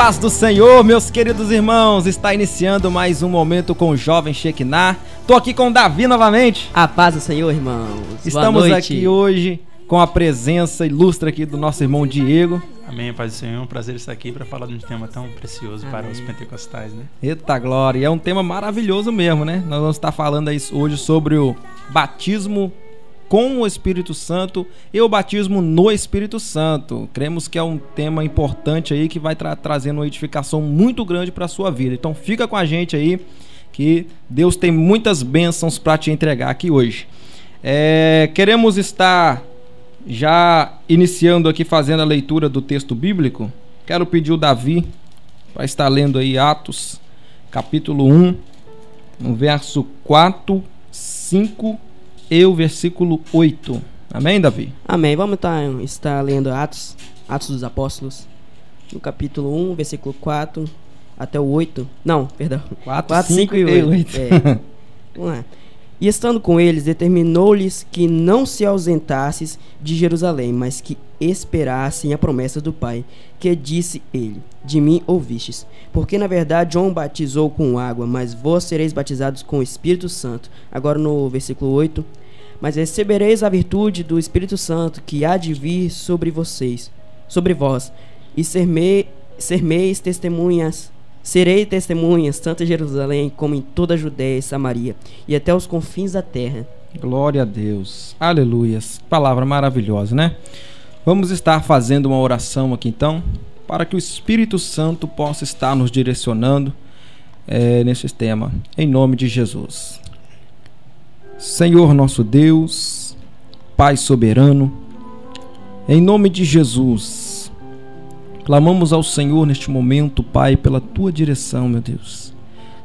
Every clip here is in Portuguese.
paz do Senhor, meus queridos irmãos, está iniciando mais um momento com o jovem Shekinah. Tô aqui com o Davi novamente. A paz do Senhor, irmãos. Estamos aqui hoje com a presença ilustre aqui do nosso irmão Diego. Amém, paz do Senhor, é um prazer estar aqui para falar de um tema tão precioso para os pentecostais, né? Eita glória, é um tema maravilhoso mesmo, né? Nós vamos estar falando aí hoje sobre o batismo com o Espírito Santo e o batismo no Espírito Santo. Cremos que é um tema importante aí que vai trazendo uma edificação muito grande para a sua vida. Então fica com a gente aí que Deus tem muitas bênçãos para te entregar aqui hoje. Queremos estar já iniciando aqui fazendo a leitura do texto bíblico. Quero pedir o Davi para estar lendo aí Atos capítulo 1, no verso 4, 5 e o versículo 8. Amém, Davi? Amém. Vamos estar lendo Atos dos Apóstolos, no capítulo 1, versículo 4 até o 8. Não, perdão. 4, 5 e 8. Vamos lá. E estando com eles, determinou-lhes que não se ausentasses de Jerusalém, mas que esperassem a promessa do Pai, que disse ele: de mim ouvistes. Porque na verdade João batizou com água, mas vós sereis batizados com o Espírito Santo. Agora no versículo 8. Mas recebereis a virtude do Espírito Santo, que há de vir sobre vós, e sereis testemunhas, tanto em Jerusalém como em toda a Judéia e Samaria, e até os confins da terra. Glória a Deus, aleluias, palavra maravilhosa, né? Vamos estar fazendo uma oração aqui então, para que o Espírito Santo possa estar nos direcionando nesse tema, em nome de Jesus. Senhor nosso Deus, Pai soberano, em nome de Jesus, clamamos ao Senhor neste momento, Pai, pela Tua direção, meu Deus.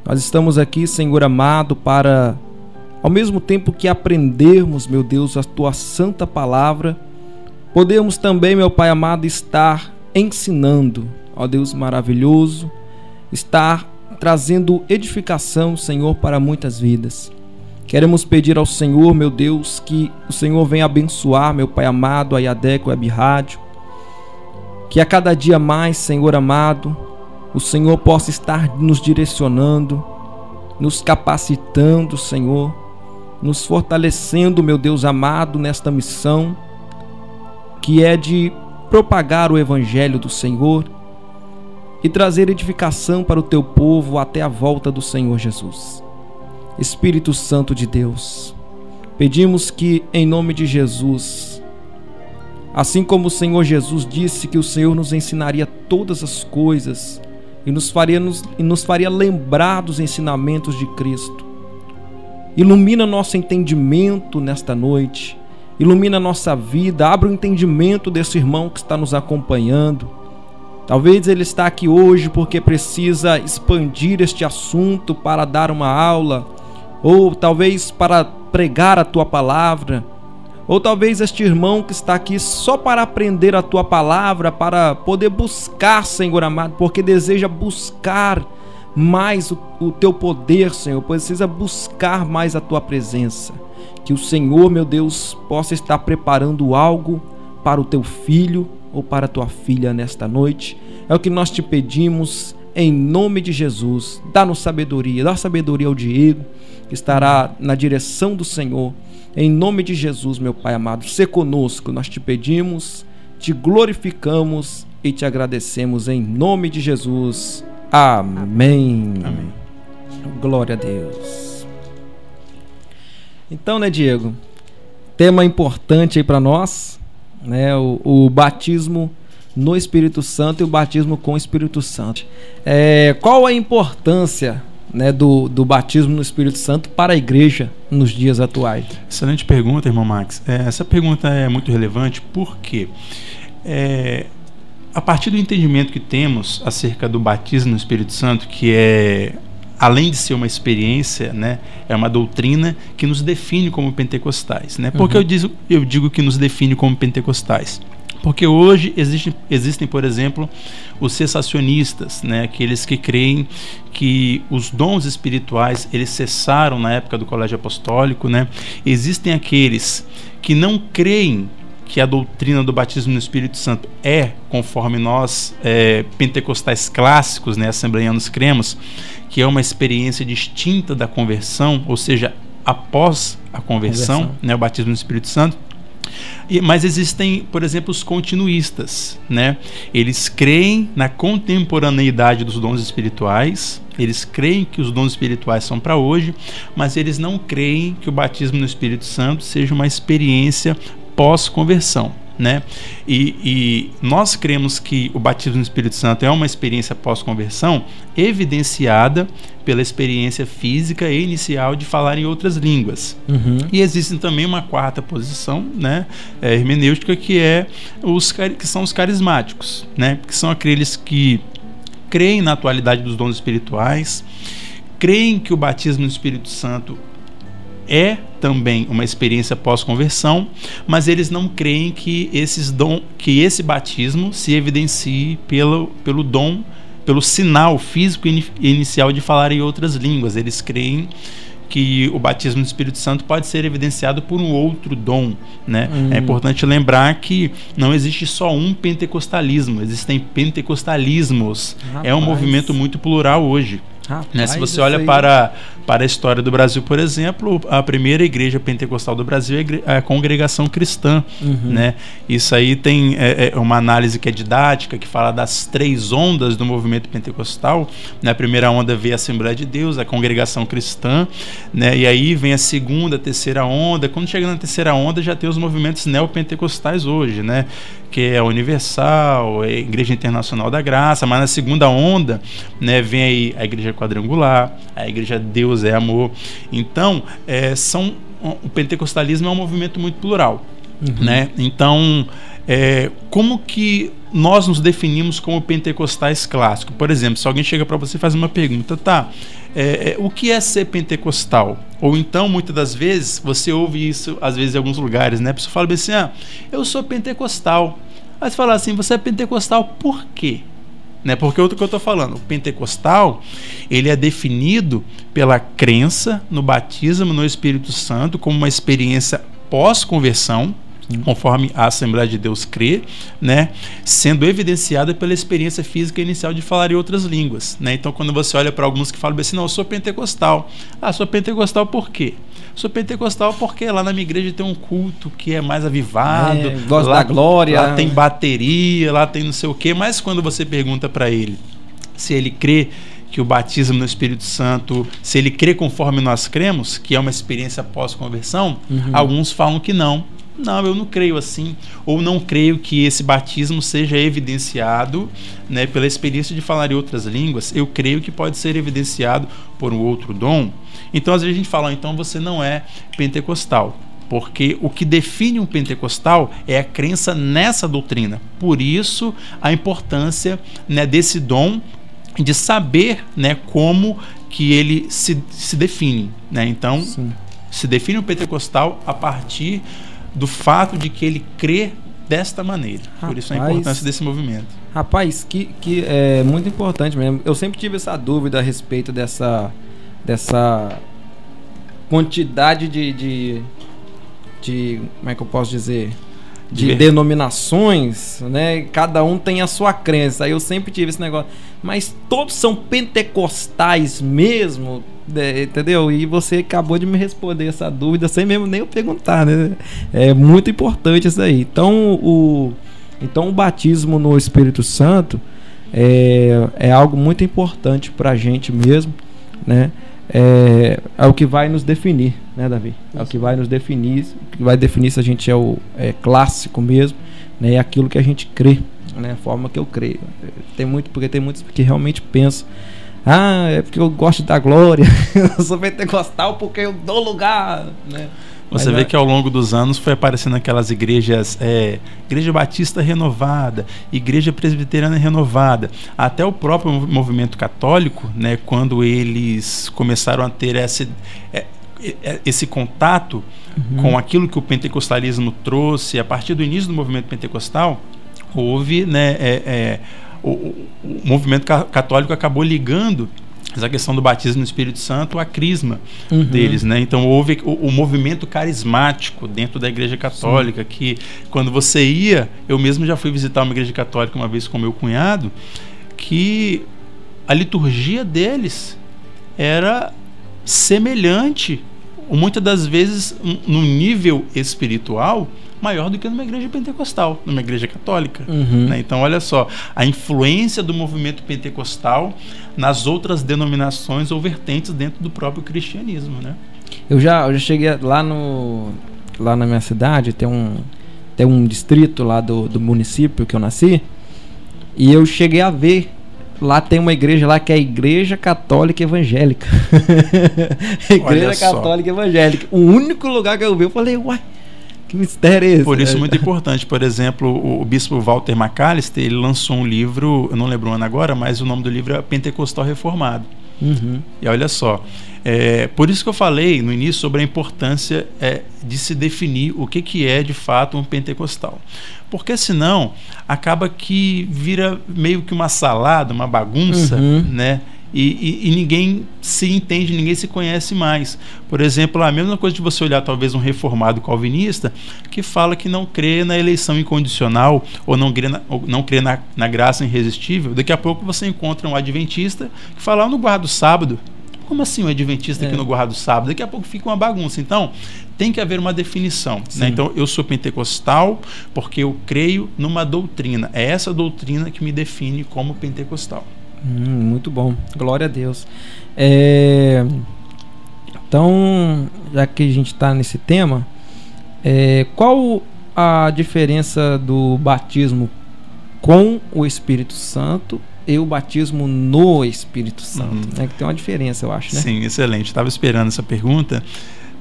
Nós estamos aqui, Senhor amado, para, ao mesmo tempo que aprendermos, meu Deus, a Tua santa palavra, podemos também, meu Pai amado, estar ensinando, ó Deus maravilhoso, estar trazendo edificação, Senhor, para muitas vidas. Queremos pedir ao Senhor, meu Deus, que o Senhor venha abençoar, meu Pai amado, a IADEC Web Rádio, que a cada dia mais, Senhor amado, o Senhor possa estar nos direcionando, nos capacitando, Senhor, nos fortalecendo, meu Deus amado, nesta missão, que é de propagar o Evangelho do Senhor e trazer edificação para o Teu povo até a volta do Senhor Jesus. Espírito Santo de Deus, pedimos que, em nome de Jesus, assim como o Senhor Jesus disse que o Senhor nos ensinaria todas as coisas e nos faria lembrar dos ensinamentos de Cristo, ilumina nosso entendimento nesta noite, ilumina nossa vida, abre o entendimento desse irmão que está nos acompanhando. Talvez ele está aqui hoje porque precisa expandir este assunto para dar uma aula, ou talvez para pregar a Tua palavra, ou talvez este irmão que está aqui só para aprender a Tua palavra, para poder buscar, Senhor amado, porque deseja buscar mais o Teu poder, Senhor, precisa buscar mais a Tua presença. Que o Senhor, meu Deus, possa estar preparando algo para o Teu filho ou para a Tua filha nesta noite. É o que nós te pedimos em nome de Jesus. Dá-nos sabedoria, dá sabedoria ao Diego, que estará na direção do Senhor. Em nome de Jesus, meu Pai amado, sê conosco, nós te pedimos, te glorificamos e te agradecemos em nome de Jesus. Amém. Amém. Glória a Deus. Então, né, Diego, tema importante aí para nós, né, o batismo no Espírito Santo e o batismo com o Espírito Santo. Qual a importância, né, do batismo no Espírito Santo para a igreja nos dias atuais? Excelente pergunta, irmão Max. Essa pergunta é muito relevante porque a partir do entendimento que temos acerca do batismo no Espírito Santo, que além de ser uma experiência, né, é uma doutrina que nos define como pentecostais, né? Por que eu digo que nos define como pentecostais? Porque hoje existem, por exemplo, os cessacionistas, né, aqueles que creem que os dons espirituais eles cessaram na época do colégio apostólico, né? Existem aqueles que não creem que a doutrina do batismo no Espírito Santo é, conforme nós pentecostais clássicos, né, assembleianos, cremos, que é uma experiência distinta da conversão, ou seja, após a conversão. Né, o batismo no Espírito Santo. Mas existem, por exemplo, os continuistas, né? Eles creem na contemporaneidade dos dons espirituais, eles creem que os dons espirituais são para hoje, mas eles não creem que o batismo no Espírito Santo seja uma experiência pós-conversão, né? E nós cremos que o batismo no Espírito Santo é uma experiência pós-conversão evidenciada pela experiência física e inicial de falar em outras línguas. E existe também uma quarta posição, né, hermenêutica, que são os carismáticos, né, que são aqueles que creem na atualidade dos dons espirituais, creem que o batismo no Espírito Santo é também uma experiência pós-conversão, mas eles não creem que esse batismo se evidencie pelo dom, pelo sinal físico inicial de falar em outras línguas. Eles creem que o batismo no Espírito Santo pode ser evidenciado por um outro dom, né? É importante lembrar que não existe só um pentecostalismo, existem pentecostalismos. Rapaz. É um movimento muito plural hoje. Rapaz, né? Se você olha para a história do Brasil, por exemplo, a primeira igreja pentecostal do Brasil é a Congregação Cristã, né? Isso aí tem uma análise que é didática, que fala das 3 ondas do movimento pentecostal. Na primeira onda veio a Assembleia de Deus, a Congregação Cristã, né? E aí vem a segunda, a terceira onda. Quando chega na terceira onda, já tem os movimentos neopentecostais hoje, né? Que é a Universal, a Igreja Internacional da Graça. Mas na segunda onda, né, vem aí a Igreja Quadrangular, a Igreja Deus é Amor. Então, o pentecostalismo é um movimento muito plural, né? Então, como que nós nos definimos como pentecostais clássicos? Por exemplo, se alguém chega para você e faz uma pergunta, o que é ser pentecostal? Ou então, muitas das vezes, você ouve isso, às vezes, em alguns lugares, né? A pessoa fala assim, eu sou pentecostal. Aí você fala assim, você é pentecostal por quê? Né? Porque o que eu estou falando, o pentecostal, ele é definido pela crença no batismo no Espírito Santo como uma experiência pós-conversão, conforme a Assembleia de Deus crê, né, sendo evidenciada pela experiência física inicial de falar em outras línguas, né? Então, quando você olha para alguns que falam assim, não, eu sou pentecostal. Sou pentecostal por quê? Sou pentecostal porque lá na minha igreja tem um culto que é mais avivado, gosto da glória, lá tem bateria, lá tem não sei o quê. Mas quando você pergunta para ele se ele crê que o batismo no Espírito Santo, se ele crê conforme nós cremos, que é uma experiência pós-conversão, alguns falam que não. Não, eu não creio assim, ou não creio que esse batismo seja evidenciado, né, pela experiência de falar em outras línguas. Eu creio que pode ser evidenciado por um outro dom. Então, às vezes a gente fala, então você não é pentecostal, porque o que define um pentecostal é a crença nessa doutrina. Por isso, a importância, né, desse dom, de saber, né, como que ele se define, né? Então, se define um pentecostal a partir do fato de que ele crê desta maneira. Por isso a importância desse movimento. Rapaz, que é muito importante mesmo. Eu sempre tive essa dúvida a respeito dessa quantidade de como é que eu posso dizer? De denominações, né? Cada um tem a sua crença. Aí eu sempre tive esse negócio. Mas todos são pentecostais mesmo? Entendeu? E você acabou de me responder essa dúvida sem mesmo nem eu perguntar, né? É muito importante isso aí. Então o batismo no Espírito Santo é algo muito importante pra gente mesmo, né? É o que vai nos definir, né, Davi? É o que vai nos definir, o que vai definir se a gente é clássico mesmo, né? É aquilo que a gente crê, né? A forma que eu creio. Porque tem muitos que realmente pensam, é porque eu gosto da glória, eu sou pentecostal porque eu dou lugar, né? Você vê que ao longo dos anos foi aparecendo aquelas igrejas, Igreja Batista Renovada, Igreja Presbiteriana Renovada, até o próprio movimento católico, né, quando eles começaram a ter esse contato com aquilo que o pentecostalismo trouxe, a partir do início do movimento pentecostal, houve, né, o movimento católico acabou ligando essa questão do batismo no Espírito Santo, a crisma deles, né? Então houve o movimento carismático dentro da Igreja Católica, que quando você ia, eu mesmo já fui visitar uma igreja católica uma vez com meu cunhado, que a liturgia deles era semelhante, muitas das vezes no nível espiritual, maior do que numa igreja pentecostal, numa igreja católica. Né? Então, olha só, a influência do movimento pentecostal nas outras denominações ou vertentes dentro do próprio cristianismo. Né? Eu já cheguei lá na minha cidade, tem um distrito lá do município que eu nasci, e eu cheguei a ver. Lá tem uma igreja lá que é a Igreja Católica Evangélica. Igreja Católica Evangélica. O único lugar que eu vi, eu falei, uai, que mistério é esse? Por isso, muito importante. Por exemplo, o bispo Walter McAllister, ele lançou um livro, eu não lembro o ano agora, mas o nome do livro é Pentecostal Reformado. E olha só, por isso que eu falei no início sobre a importância de se definir o que é de fato um pentecostal. Porque senão acaba que vira meio que uma salada, uma bagunça, né? E ninguém se entende, ninguém se conhece mais. Por exemplo, a mesma coisa de você olhar talvez um reformado calvinista que fala que não crê na eleição incondicional ou não crê na graça irresistível. Daqui a pouco você encontra um adventista que fala, eu não guardo sábado. Como assim um adventista que não guarda o sábado? Daqui a pouco fica uma bagunça. Então, tem que haver uma definição. Né? Então, eu sou pentecostal porque eu creio numa doutrina. É essa doutrina que me define como pentecostal. Muito bom. Glória a Deus. Então, já que a gente está nesse tema, qual a diferença do batismo com o Espírito Santo e o batismo no Espírito Santo? Que tem uma diferença, eu acho, né? Sim, excelente. Estava esperando essa pergunta,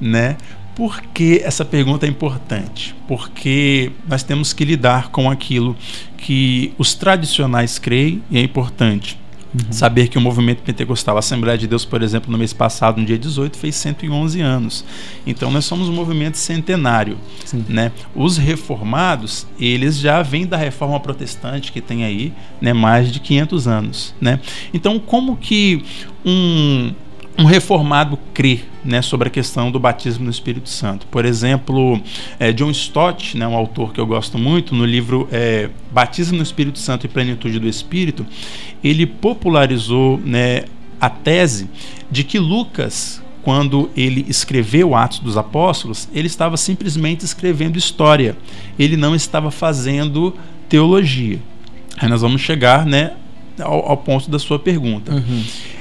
né? Por que essa pergunta é importante? Porque nós temos que lidar com aquilo que os tradicionais creem, e é importante saber que o movimento pentecostal, a Assembleia de Deus, por exemplo, no mês passado, no dia 18, fez 111 anos. Então nós somos um movimento centenário, né? Os reformados, eles já vêm da reforma protestante, que tem aí, né, mais de 500 anos, né? Então como que um reformado crê, né, sobre a questão do batismo no Espírito Santo? Por exemplo, John Stott, né, um autor que eu gosto muito, no livro Batismo no Espírito Santo e Plenitude do Espírito, ele popularizou, né, a tese de que Lucas, quando ele escreveu Atos dos Apóstolos, ele estava simplesmente escrevendo história, ele não estava fazendo teologia. Aí nós vamos chegar, né, ao ponto da sua pergunta.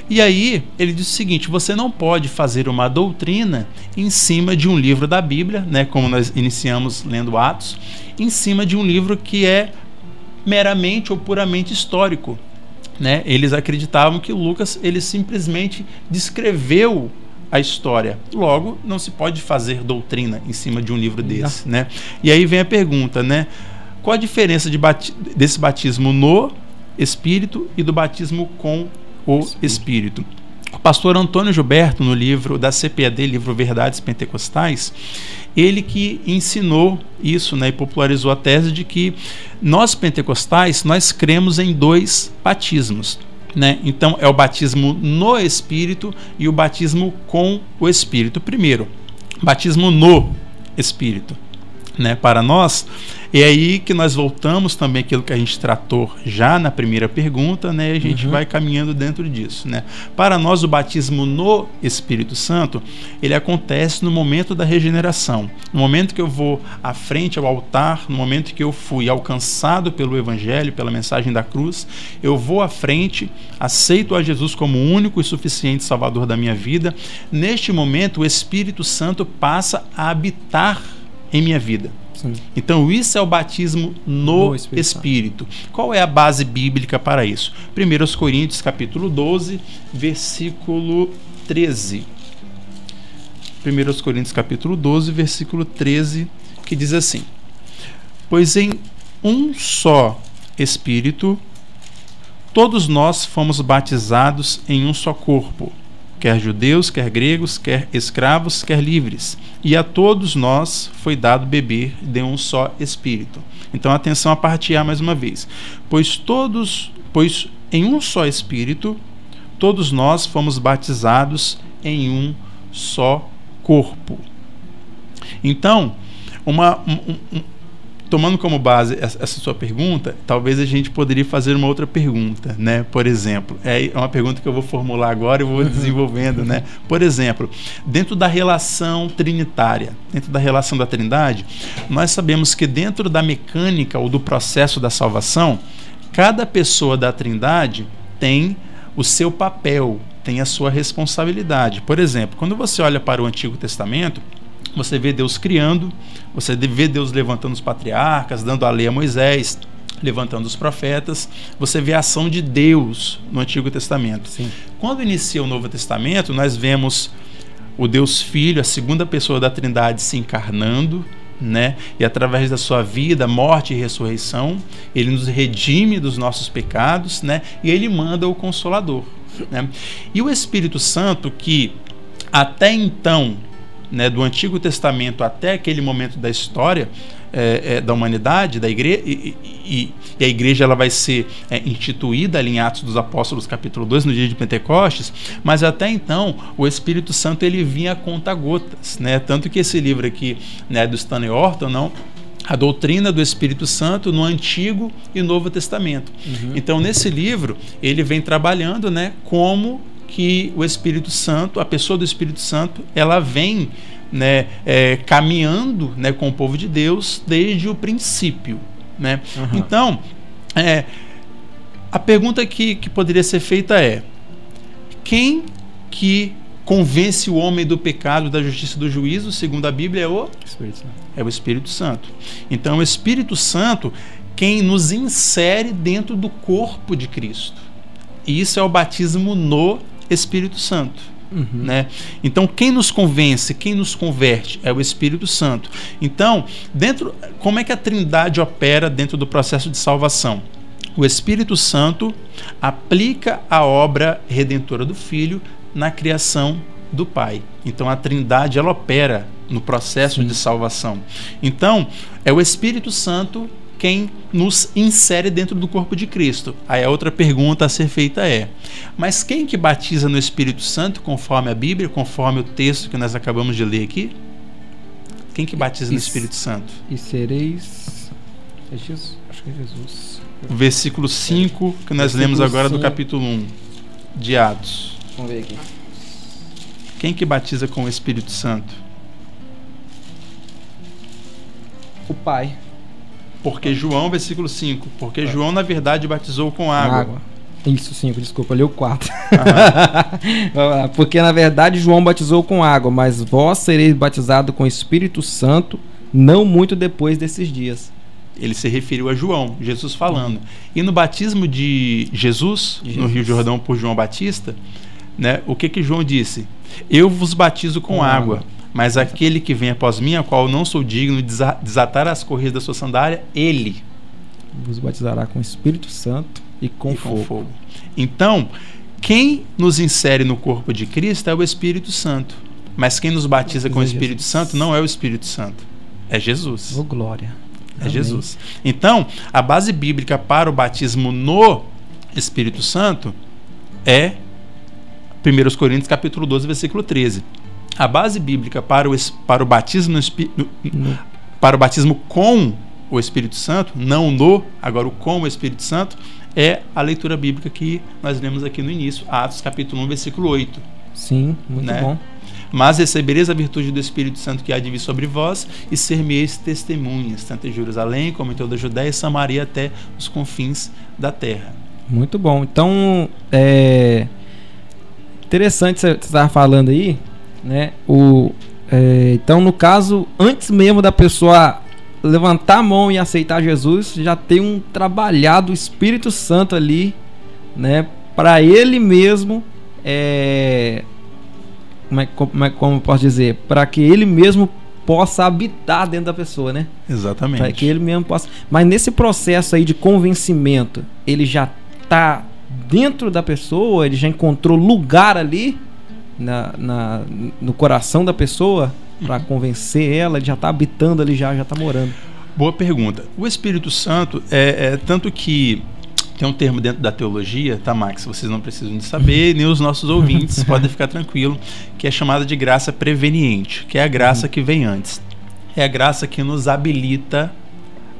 E aí ele diz o seguinte: você não pode fazer uma doutrina em cima de um livro da Bíblia, né, como nós iniciamos lendo Atos, em cima de um livro que é meramente ou puramente histórico, né? Eles acreditavam que Lucas, ele simplesmente descreveu a história. Logo, não se pode fazer doutrina em cima de um livro desse, né? E aí vem a pergunta, né? Qual a diferença desse batismo no Espírito e do batismo com o Espírito? O pastor Antônio Gilberto, no livro da CPAD, livro Verdades Pentecostais, ele que ensinou isso, né, e popularizou a tese de que nós pentecostais, nós cremos em 2 batismos, né? Então é o batismo no Espírito e o batismo com o Espírito. Primeiro, batismo no Espírito, né? Para nós, é aí que nós voltamos também àquilo que a gente tratou já na primeira pergunta, né? A gente vai caminhando dentro disso, né? Para nós, o batismo no Espírito Santo, ele acontece no momento da regeneração. No momento que eu vou à frente ao altar, no momento que eu fui alcançado pelo Evangelho, pela mensagem da cruz, eu vou à frente, aceito a Jesus como o único e suficiente Salvador da minha vida. Neste momento, o Espírito Santo passa a habitar em minha vida. Então isso é o batismo no Espírito. Qual é a base bíblica para isso? 1 Coríntios capítulo 12, versículo 13. 1 Coríntios capítulo 12, versículo 13, que diz assim: pois em um só Espírito todos nós fomos batizados em um só corpo, quer judeus, quer gregos, quer escravos, quer livres, e a todos nós foi dado beber de um só Espírito. Então atenção a parte A mais uma vez. Pois em um só Espírito todos nós fomos batizados em um só corpo. Então, tomando como base essa sua pergunta, talvez a gente poderia fazer uma outra pergunta, né? Por exemplo, é uma pergunta que eu vou formular agora e vou desenvolvendo, né? Por exemplo, dentro da relação trinitária, dentro da relação da Trindade, nós sabemos que dentro da mecânica ou do processo da salvação, cada pessoa da Trindade tem o seu papel, tem a sua responsabilidade. Por exemplo, quando você olha para o Antigo Testamento, você vê Deus criando, você vê Deus levantando os patriarcas, dando a lei a Moisés, levantando os profetas. Você vê a ação de Deus no Antigo Testamento. Sim. Quando inicia o Novo Testamento, nós vemos o Deus Filho, a segunda pessoa da Trindade, se encarnando, né? E através da sua vida, morte e ressurreição, ele nos redime dos nossos pecados, né? E ele manda o Consolador, né? E o Espírito Santo, que até então, né, do Antigo Testamento até aquele momento da história da humanidade, da igreja, e a igreja ela vai ser instituída ali em Atos dos Apóstolos, capítulo 2, no dia de Pentecostes, mas até então o Espírito Santo ele vinha a conta-gotas, né? Tanto que esse livro aqui, né, do Stanley Orton, não, a doutrina do Espírito Santo no Antigo e Novo Testamento. Então, nesse livro, ele vem trabalhando, né, como que o Espírito Santo, a pessoa do Espírito Santo, ela vem, né, caminhando, né, com o povo de Deus desde o princípio, né? Então, a pergunta que poderia ser feita é: quem que convence o homem do pecado, da justiça e do juízo? Segundo a Bíblia, é o Espírito Santo. Então, o Espírito Santo, quem nos insere dentro do corpo de Cristo. E isso é o batismo no Espírito Santo, né? Então, quem nos convence, quem nos converte é o Espírito Santo. Então, como é que a Trindade opera dentro do processo de salvação? O Espírito Santo aplica a obra redentora do Filho na criação do Pai. Então, a Trindade ela opera no processo de salvação. Então, é o Espírito Santo quem nos insere dentro do corpo de Cristo. Aí a outra pergunta a ser feita é: mas quem que batiza no Espírito Santo, conforme a Bíblia, conforme o texto que nós acabamos de ler aqui? Quem que batiza no Espírito Santo? E sereis... É Jesus? Acho que é Jesus. O versículo 5 que nós lemos agora do capítulo 1 de Atos. Vamos ver aqui. Quem que batiza com o Espírito Santo? O Pai. Porque João, versículo 5, porque João, na verdade, batizou com água. Isso, 5, desculpa, li o 4. Porque, na verdade, João batizou com água, mas vós sereis batizados com o Espírito Santo não muito depois desses dias. Ele se referiu a João, Jesus falando. E no batismo de Jesus, no Rio Jordão por João Batista, né, o que João disse? Eu vos batizo com água. Mas aquele que vem após mim, a qual não sou digno de desatar as correias da sua sandália, ele vos batizará com o Espírito Santo e com fogo. Então, quem nos insere no corpo de Cristo é o Espírito Santo. Mas quem nos batiza com o Espírito Santo não é o Espírito Santo, é Jesus. Oh, glória. É Jesus. Então, a base bíblica para o batismo no Espírito Santo é 1 Coríntios capítulo 12, versículo 13. A base bíblica para o batismo para o batismo com o Espírito Santo, não no, agora o com o Espírito Santo, é a leitura bíblica que nós lemos aqui no início, Atos capítulo 1, versículo 8. Sim, muito bom. Mas recebereis a virtude do Espírito Santo que há de vir sobre vós e ser-me-eis testemunhas, tanto em Jerusalém como em toda a Judéia e Samaria até os confins da terra. Muito bom. Então, interessante você estar falando aí, né? Então, no caso, antes mesmo da pessoa levantar a mão e aceitar Jesus, já tem um trabalhado Espírito Santo ali, né? Para ele mesmo, como eu posso dizer? Para que ele mesmo possa habitar dentro da pessoa, né? Exatamente. Para que ele mesmo possa. Mas nesse processo aí de convencimento, ele já está dentro da pessoa, ele já encontrou lugar ali no coração da pessoa para convencer ela, ele já está habitando ali, já está morando. Boa pergunta. O Espírito Santo tanto que Tem um termo dentro da teologia, tá, Max? Vocês não precisam de saber, nem os nossos ouvintes podem ficar tranquilos, que é chamada de graça preveniente, que é a graça que vem antes. É a graça que nos habilita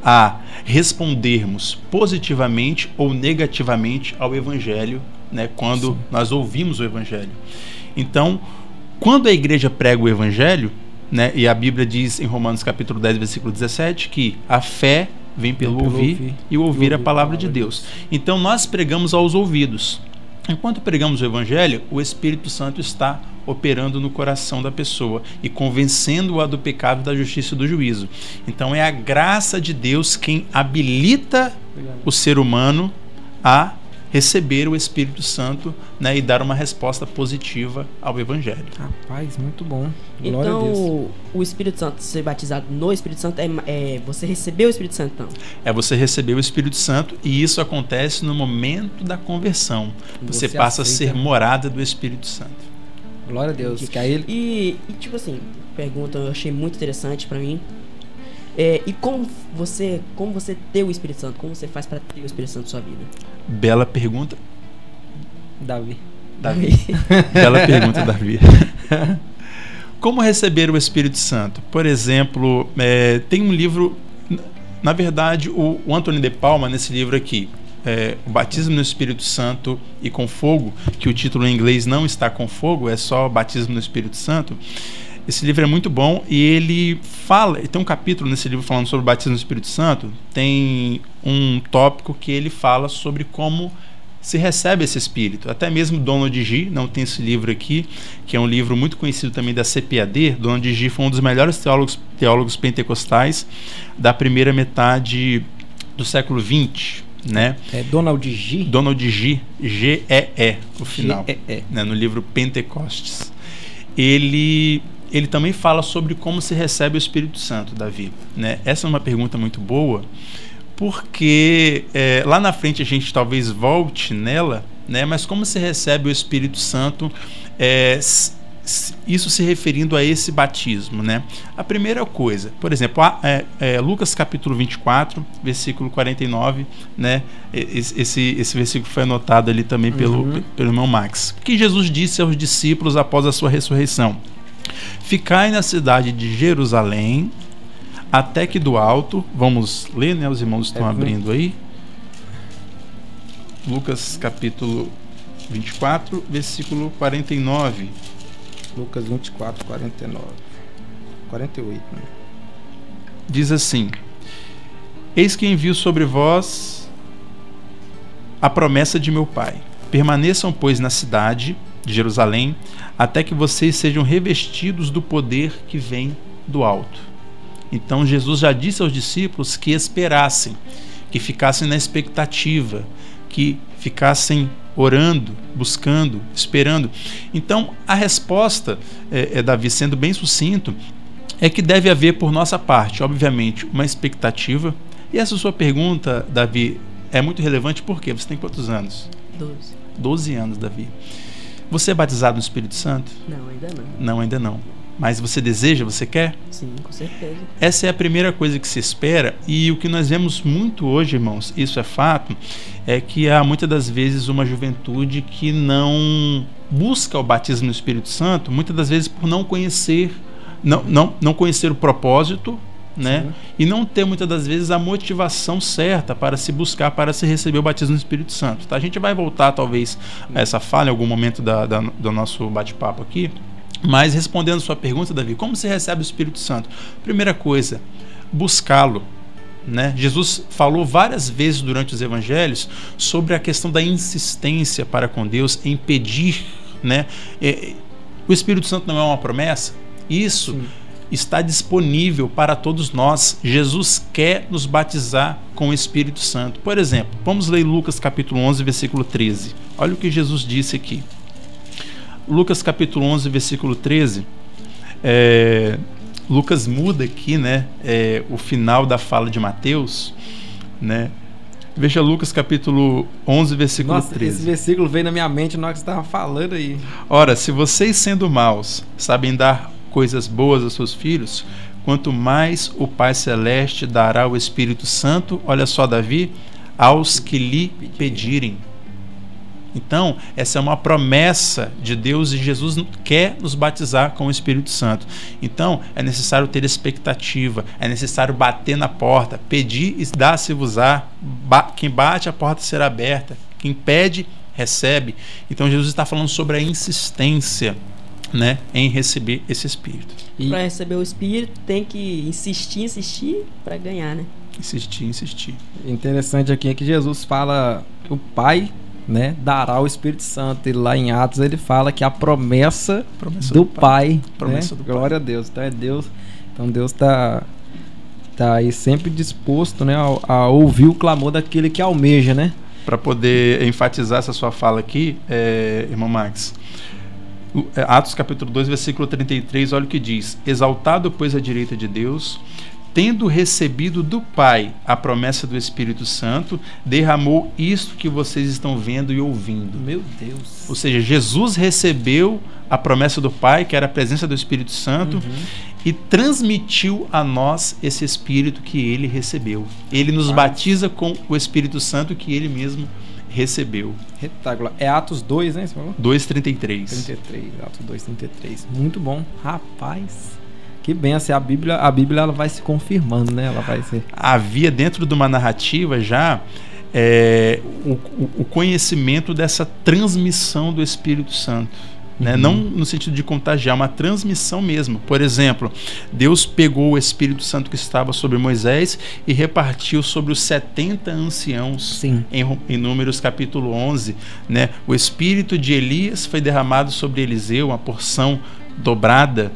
a respondermos positivamente ou negativamente ao Evangelho, né, quando nós ouvimos o Evangelho. Então, quando a igreja prega o Evangelho, né, e a Bíblia diz em Romanos capítulo 10, versículo 17, que a fé vem pelo ouvir e ouvir a palavra de Deus. Então nós pregamos aos ouvidos. Enquanto pregamos o Evangelho, o Espírito Santo está operando no coração da pessoa e convencendo-a do pecado, da justiça e do juízo. Então é a graça de Deus quem habilita o ser humano a receber o Espírito Santo, né, e dar uma resposta positiva ao Evangelho. Rapaz, muito bom. Glória então, a Deus. O Espírito Santo, ser batizado no Espírito Santo, é você receber o Espírito Santo, então? É você receber o Espírito Santo, e isso acontece no momento da conversão. Você passa aceita. A ser morada do Espírito Santo. Glória a Deus. E tipo assim, pergunta eu achei muito interessante pra mim. E como você ter o Espírito Santo? Como você faz para ter o Espírito Santo na sua vida? Bela pergunta. Davi. Bela pergunta, Davi. Como receber o Espírito Santo? Por exemplo, tem um livro, na verdade, o Anthony de Palma, nesse livro aqui, O Batismo no Espírito Santo e com Fogo, que o título em inglês não está com fogo, é só Batismo no Espírito Santo. Esse livro é muito bom e ele tem um capítulo nesse livro falando sobre o batismo no Espírito Santo, tem um tópico que ele fala sobre como se recebe esse Espírito. Até mesmo Donald G. não tem esse livro aqui, que é um livro muito conhecido também da CPAD. Donald G. foi um dos melhores teólogos pentecostais da primeira metade do século XX. Né? Donald G. Donald G. G-E-E, o final. Né? No livro Pentecostes. Ele também fala sobre como se recebe o Espírito Santo, Davi. Né? Essa é uma pergunta muito boa, porque lá na frente a gente talvez volte nela, né? Mas como se recebe o Espírito Santo, isso se referindo a esse batismo, né? A primeira coisa, por exemplo, Lucas capítulo 24, versículo 49, né? Esse versículo foi anotado ali também pelo irmão Max. O que Jesus disse aos discípulos após a sua ressurreição? Ficai na cidade de Jerusalém, até que do alto, vamos ler, né? Os irmãos estão abrindo aí. Lucas capítulo 24, versículo 49. Lucas 24, 49. 48, né? Diz assim: Eis que envio sobre vós a promessa de meu Pai. Permaneçam, pois, na cidade de Jerusalém, até que vocês sejam revestidos do poder que vem do alto. Então Jesus já disse aos discípulos que esperassem, que ficassem na expectativa, que ficassem orando, buscando, esperando. Então a resposta, Davi, sendo bem sucinto, é que deve haver por nossa parte, obviamente, uma expectativa. E essa sua pergunta, Davi, é muito relevante porque você tem quantos anos? 12 anos, Davi. Você é batizado no Espírito Santo? Não, ainda não. Não, ainda não. Mas você deseja, você quer? Sim, com certeza. Essa é a primeira coisa que se espera, e o que nós vemos muito hoje, irmãos, isso é fato, é que há muitas das vezes uma juventude que não busca o batismo no Espírito Santo, muitas das vezes por não conhecer, não conhecer o propósito, né? Sim. E não ter muitas das vezes a motivação certa para se buscar, para se receber o batismo no Espírito Santo. Tá? A gente vai voltar talvez a essa fala em algum momento do nosso bate-papo aqui, mas respondendo a sua pergunta, Davi, como se recebe o Espírito Santo? Primeira coisa, buscá-lo. Né? Jesus falou várias vezes durante os evangelhos sobre a questão da insistência para com Deus em pedir, né? O Espírito Santo não é uma promessa? Isso Sim. está disponível para todos nós. Jesus quer nos batizar com o Espírito Santo. Por exemplo, vamos ler Lucas capítulo 11, versículo 13. Olha o que Jesus disse aqui. Lucas capítulo 11, versículo 13. Lucas muda aqui, né, o final da fala de Mateus, né? Veja Lucas capítulo 11, versículo 13. Esse versículo veio na minha mente na hora que você estava falando aí. Ora, se vocês, sendo maus, sabem dar coisas boas aos seus filhos, quanto mais o Pai Celeste dará o Espírito Santo, olha só, Davi, aos que lhe pedirem. Então, essa é uma promessa de Deus e Jesus quer nos batizar com o Espírito Santo. Então, é necessário ter expectativa, é necessário bater na porta, pedir e dá-se-vos-á. Quem bate, a porta será aberta. Quem pede, recebe. Então, Jesus está falando sobre a insistência, né, em receber esse Espírito. Para receber o Espírito, tem que insistir para ganhar, né? Insistir. Interessante aqui é que Jesus fala que o Pai, né, dará o Espírito Santo, e lá em Atos ele fala que a promessa do Pai, promessa, né? do Pai. Glória a Deus. Então Deus está aí sempre disposto, né, a ouvir o clamor daquele que almeja, né? Para poder enfatizar essa sua fala aqui, irmão Max, Atos capítulo 2, versículo 33, olha o que diz: exaltado, pois, à direita de Deus, tendo recebido do Pai a promessa do Espírito Santo, derramou isto que vocês estão vendo e ouvindo. Meu Deus. Ou seja, Jesus recebeu a promessa do Pai, que era a presença do Espírito Santo, e transmitiu a nós esse Espírito que ele recebeu. Ele nos batiza com o Espírito Santo que ele mesmo recebeu. É Atos 2, né? 2:33. 33, Atos 2:33. Muito bom. Rapaz, que benção. A Bíblia ela vai se confirmando, né? Ela vai ser... Havia dentro de uma narrativa já o conhecimento dessa transmissão do Espírito Santo. Né? Não no sentido de contagiar, uma transmissão mesmo. Por exemplo, Deus pegou o Espírito Santo que estava sobre Moisés e repartiu sobre os 70 anciãos. Sim. Em Números capítulo 11, né? O Espírito de Elias foi derramado sobre Eliseu, uma porção dobrada.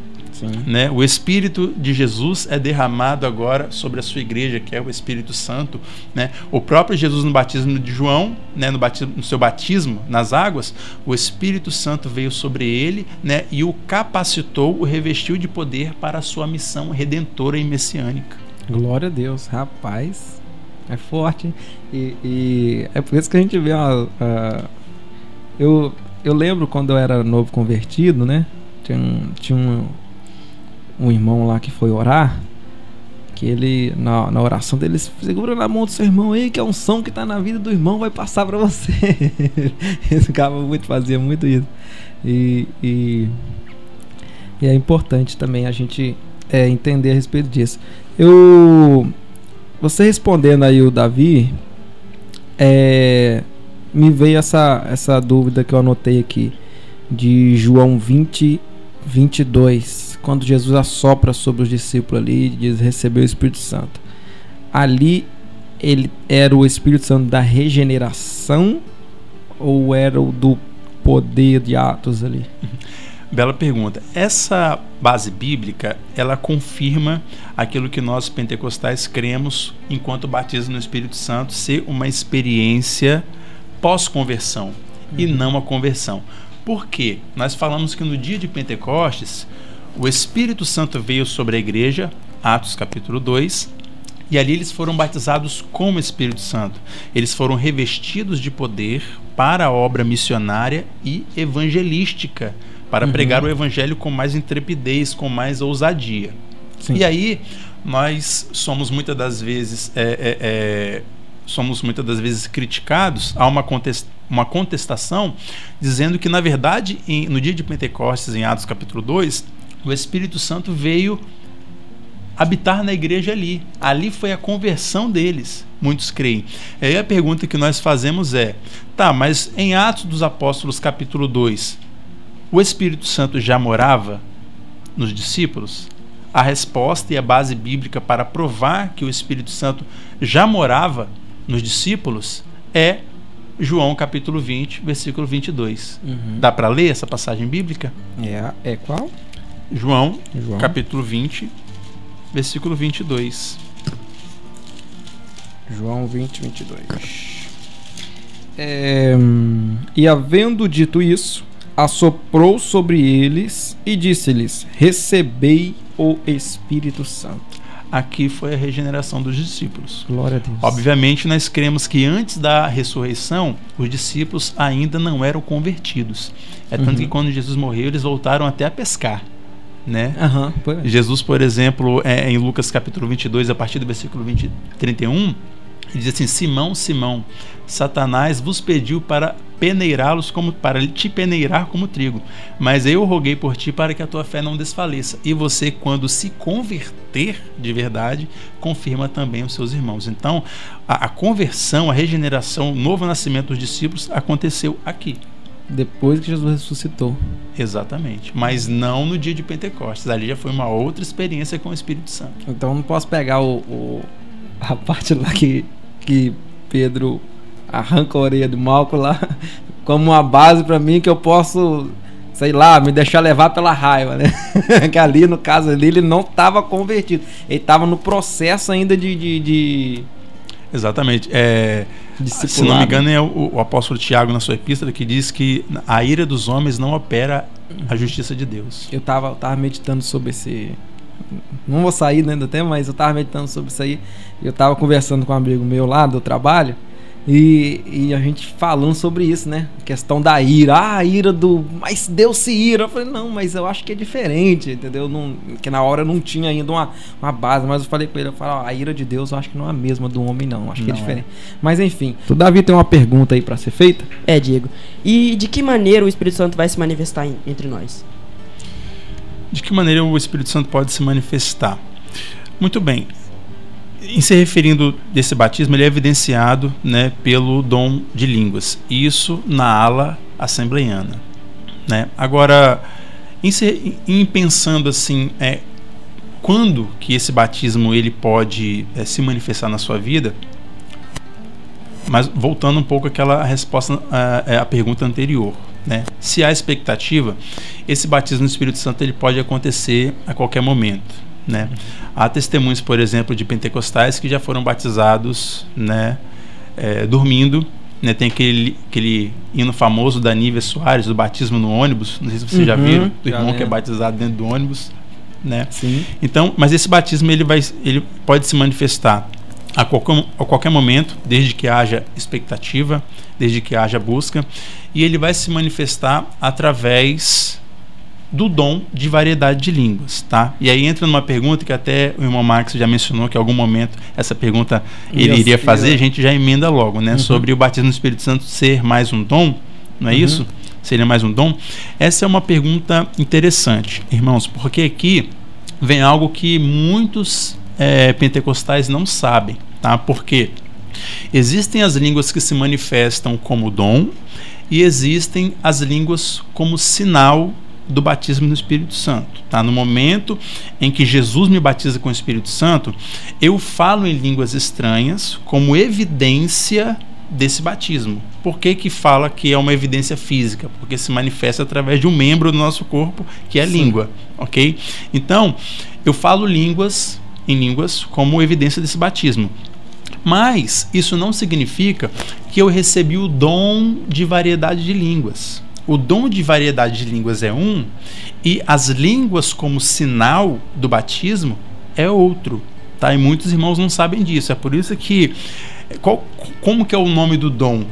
Né? O Espírito de Jesus é derramado agora sobre a sua igreja, que é o Espírito Santo, né? O próprio Jesus no batismo de João, né? no seu batismo nas águas, o Espírito Santo veio sobre ele, né? E o capacitou, o revestiu de poder para a sua missão redentora e messiânica. Glória a Deus, rapaz, é forte. E é por isso que a gente vê eu lembro quando eu era novo convertido, né? Tinha um irmão lá que foi orar, que ele, na oração dele, segura na mão do seu irmão aí, que a unção que está na vida do irmão vai passar para você. Esse cara fazia muito isso. E é importante também a gente entender a respeito disso. Você respondendo aí o Davi, me veio essa dúvida que eu anotei aqui, de João 20:22, quando Jesus assopra sobre os discípulos ali e diz: recebeu o Espírito Santo. Ali ele era o Espírito Santo da regeneração ou era o do poder de Atos ali? Bela pergunta. Essa base bíblica, ela confirma aquilo que nós pentecostais cremos enquanto batismo no Espírito Santo ser uma experiência pós-conversão e não a conversão. Por quê? Nós falamos que no dia de Pentecostes o Espírito Santo veio sobre a igreja, Atos capítulo 2, e ali eles foram batizados com o Espírito Santo. Eles foram revestidos de poder para a obra missionária e evangelística, para pregar o evangelho com mais intrepidez, com mais ousadia. Sim. E aí nós somos muitas das vezes criticados, há uma contestação dizendo que, na verdade, no dia de Pentecostes, em Atos capítulo 2, o Espírito Santo veio habitar na igreja ali. Ali foi a conversão deles, muitos creem. E aí a pergunta que nós fazemos mas em Atos dos Apóstolos capítulo 2, o Espírito Santo já morava nos discípulos? A resposta e a base bíblica para provar que o Espírito Santo já morava nos discípulos é João capítulo 20, versículo 22. Dá para ler essa passagem bíblica? É qual? João capítulo 20, versículo 22. João 20, 22. E havendo dito isso, assoprou sobre eles e disse-lhes: recebei o Espírito Santo. Aqui foi a regeneração dos discípulos. Glória a Deus. Obviamente, nós cremos que antes da ressurreição, os discípulos ainda não eram convertidos. Tanto que quando Jesus morreu, eles voltaram até a pescar. Né? Jesus, por exemplo, em Lucas capítulo 22, a partir do versículo 31, Ele diz assim: Simão, Simão, Satanás vos pediu para peneirá-los para te peneirar como trigo, mas eu roguei por ti para que a tua fé não desfaleça, e você, quando se converter de verdade, confirma também os seus irmãos. Então a conversão, a regeneração, o novo nascimento dos discípulos aconteceu aqui, depois que Jesus ressuscitou. Exatamente, mas não no dia de Pentecostes. Ali já foi uma outra experiência com o Espírito Santo. Então não posso pegar a parte lá que Pedro arranca a orelha do Malco lá como uma base para mim, que eu posso, sei lá, me deixar levar pela raiva, né? Que ali, no caso ali, ele não estava convertido, ele estava no processo ainda de... Exatamente. Se não me engano, é o apóstolo Tiago, na sua epístola, que diz que a ira dos homens não opera a justiça de Deus. Eu tava meditando sobre esse... Não vou sair ainda até, mas eu tava meditando sobre isso aí. Eu tava conversando com um amigo meu lá do trabalho, e a gente falando sobre isso, né? A questão da ira. A ira do... Mas Deus se ira. Eu falei, não, mas eu acho que é diferente, entendeu? Que na hora eu não tinha ainda uma base, mas eu falei com ele, a ira de Deus eu acho que não é a mesma do homem, não. Acho que é diferente. Mas enfim, todavia tem uma pergunta aí para ser feita? Diego. E de que maneira o Espírito Santo vai se manifestar entre nós? De que maneira o Espírito Santo pode se manifestar? Muito bem. Em se referindo desse batismo, ele é evidenciado, né, pelo dom de línguas. Isso na ala assembleiana, né? Agora, em pensando assim, quando que esse batismo ele pode se manifestar na sua vida? Mas voltando um pouco àquela resposta à pergunta anterior, né? Se há expectativa, esse batismo no Espírito Santo ele pode acontecer a qualquer momento, né? Há testemunhos, por exemplo, de pentecostais que já foram batizados, né, dormindo, né? Tem aquele hino famoso da Nívia Soares, do batismo no ônibus, não sei se vocês já viram, do irmão que é batizado dentro do ônibus, né? Sim. Então, mas esse batismo ele pode se manifestar a qualquer momento, desde que haja expectativa, desde que haja busca, e ele vai se manifestar através do dom de variedade de línguas, tá? E aí entra numa pergunta que até o irmão Marcos já mencionou, que em algum momento essa pergunta ele iria fazer, a gente já emenda logo, né? Sobre o batismo no Espírito Santo ser mais um dom, não é isso? Seria mais um dom? Essa é uma pergunta interessante, irmãos, porque aqui vem algo que muitos pentecostais não sabem, tá? Porque existem as línguas que se manifestam como dom e existem as línguas como sinal do batismo no Espírito Santo, tá? No momento em que Jesus me batiza com o Espírito Santo, eu falo em línguas estranhas como evidência desse batismo. Por que fala que é uma evidência física? Porque se manifesta através de um membro do nosso corpo, que é a língua, ok? Então, eu falo em línguas como evidência desse batismo. Mas isso não significa que eu recebi o dom de variedade de línguas. O dom de variedade de línguas é um, e as línguas como sinal do batismo é outro, tá? E muitos irmãos não sabem disso. É por isso que como que é o nome do dom?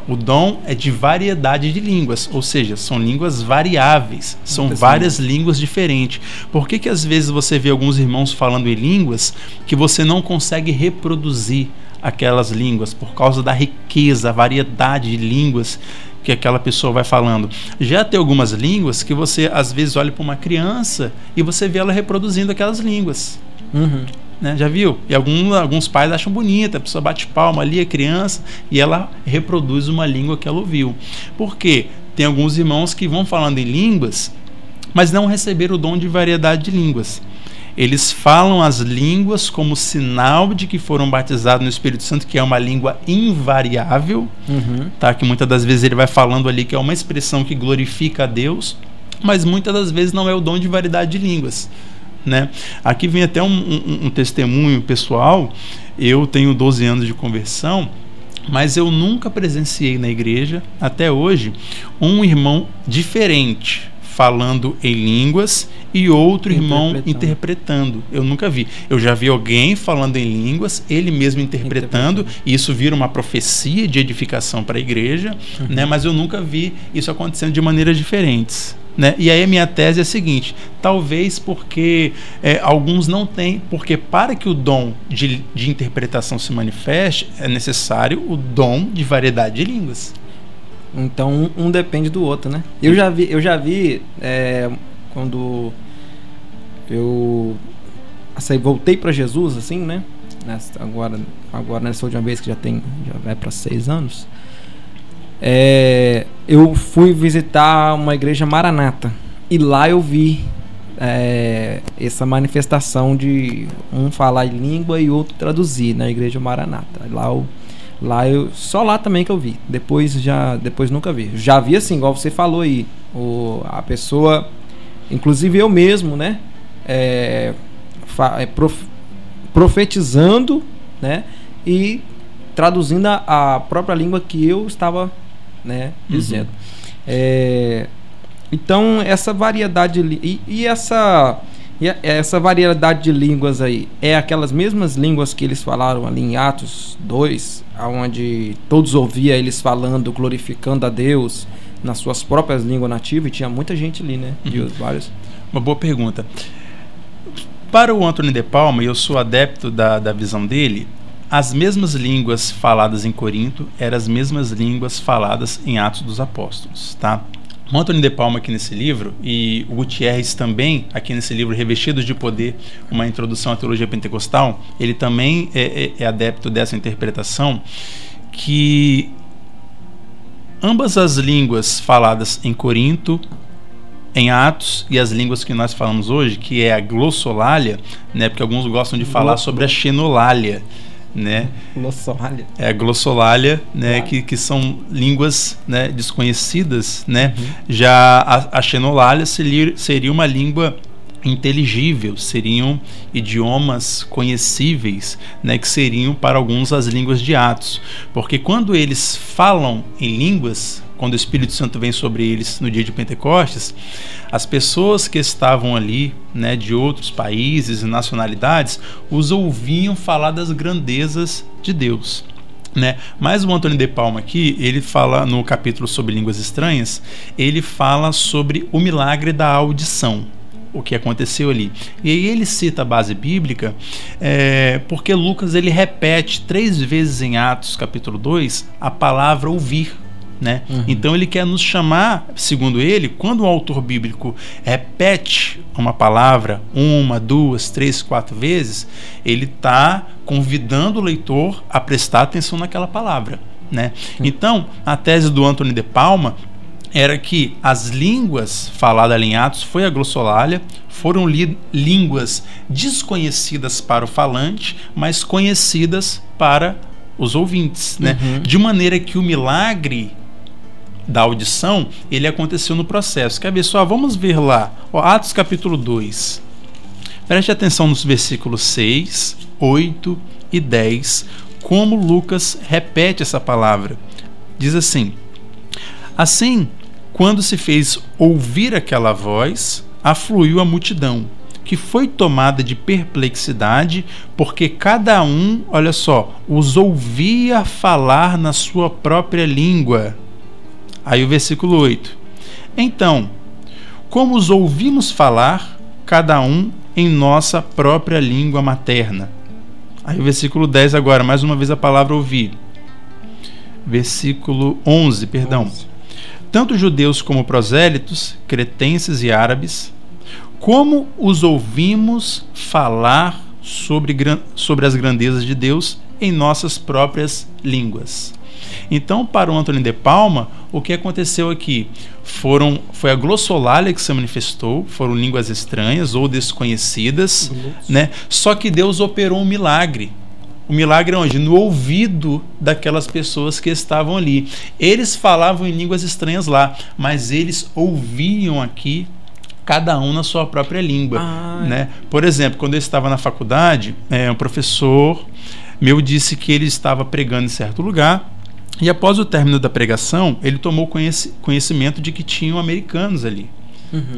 O dom é de variedade de línguas, ou seja, são línguas variáveis, são várias línguas diferentes. Por que às vezes você vê alguns irmãos falando em línguas que você não consegue reproduzir aquelas línguas por causa da riqueza, a variedade de línguas que aquela pessoa vai falando? Já tem algumas línguas que você às vezes olha para uma criança e você vê ela reproduzindo aquelas línguas. Né? Já viu? E alguns pais acham bonita, a pessoa bate palma ali, a criança, e ela reproduz uma língua que ela ouviu. Por quê? Tem alguns irmãos que vão falando em línguas, mas não receberam o dom de variedade de línguas. Eles falam as línguas como sinal de que foram batizados no Espírito Santo, que é uma língua invariável, tá? Que muitas das vezes ele vai falando ali que é uma expressão que glorifica a Deus, mas muitas das vezes não é o dom de variedade de línguas, né? Aqui vem até um testemunho pessoal. Eu tenho 12 anos de conversão, mas eu nunca presenciei na igreja, até hoje, um irmão diferente falando em línguas e outro irmão interpretando. Eu nunca vi. Eu já vi alguém falando em línguas, ele mesmo interpretando, e isso vira uma profecia de edificação para a igreja, né? Mas eu nunca vi isso acontecendo de maneiras diferentes, né? E aí a minha tese é a seguinte: talvez porque alguns não têm, porque para que o dom de interpretação se manifeste, é necessário o dom de variedade de línguas. Então um depende do outro, né? Eu já vi quando eu voltei para Jesus, assim, né? Agora nessa última vez que já vai para 6 anos, eu fui visitar uma igreja Maranata e lá eu vi essa manifestação de um falar em língua e outro traduzir na igreja Maranata. Só lá também que eu vi. Depois nunca vi. Já vi assim, igual você falou aí, a pessoa, inclusive eu mesmo, né, profetizando, né, e traduzindo a própria língua que eu estava, né, dizendo. Então essa variedade essa variedade de línguas aí é aquelas mesmas línguas que eles falaram ali em Atos 2, onde todos ouviam eles falando, glorificando a Deus nas suas próprias línguas nativas, e tinha muita gente ali, né? Vários. Uma boa pergunta. Para o Anthony de Palma, e eu sou adepto da visão dele, as mesmas línguas faladas em Corinto eram as mesmas línguas faladas em Atos dos Apóstolos, tá? O Anthony de Palma aqui nesse livro, e o Gutierrez também aqui nesse livro, Revestidos de Poder, uma introdução à teologia pentecostal, ele também é adepto dessa interpretação, que ambas as línguas faladas em Corinto, em Atos, e as línguas que nós falamos hoje, que é a glossolalia, né, porque alguns gostam de falar sobre a xenolalia, né? Glossolalia. É a glossolalia, né? Que são línguas, né, desconhecidas, né? Já a xenolalia seria uma língua inteligível, seriam idiomas conhecíveis, né, que seriam para alguns as línguas de Atos, porque quando eles falam em línguas, quando o Espírito Santo vem sobre eles no dia de Pentecostes, as pessoas que estavam ali, né, de outros países e nacionalidades, os ouviam falar das grandezas de Deus, né? Mas o Anthony de Palma aqui, ele fala no capítulo sobre línguas estranhas, ele fala sobre o milagre da audição, o que aconteceu ali. E aí ele cita a base bíblica, porque Lucas ele repete 3 vezes em Atos capítulo 2 a palavra ouvir, né? Então ele quer nos chamar, segundo ele, quando o autor bíblico repete uma palavra 1, 2, 3, 4 vezes, ele está convidando o leitor a prestar atenção naquela palavra, né? Então a tese do Anthony de Palma era que as línguas faladas ali em Atos foi a glossolalia, foram línguas desconhecidas para o falante, mas conhecidas para os ouvintes, né? De maneira que o milagre da audição, ele aconteceu no processo. Quer ver só? Vamos ver lá, Atos capítulo 2. Preste atenção nos versículos 6, 8 e 10, como Lucas repete essa palavra. Diz assim: assim, quando se fez ouvir aquela voz, afluiu a multidão, que foi tomada de perplexidade, porque cada um, olha só, os ouvia falar na sua própria língua. Aí o versículo 8. Então, como os ouvimos falar, cada um em nossa própria língua materna. Aí o versículo 10 agora, mais uma vez a palavra ouvir. Versículo 11, perdão. 11. Tanto judeus como prosélitos, cretenses e árabes, como os ouvimos falar sobre as grandezas de Deus em nossas próprias línguas. Então, para o Anthony de Palma, o que aconteceu aqui? Foi a glossolalia que se manifestou, foram línguas estranhas ou desconhecidas, né? Só que Deus operou um milagre. O milagre é onde? No ouvido daquelas pessoas que estavam ali. Eles falavam em línguas estranhas lá, mas eles ouviam aqui, cada um na sua própria língua, né? Por exemplo, quando eu estava na faculdade, um professor meu disse que ele estava pregando em certo lugar, e após o término da pregação, ele tomou conhecimento de que tinham americanos ali.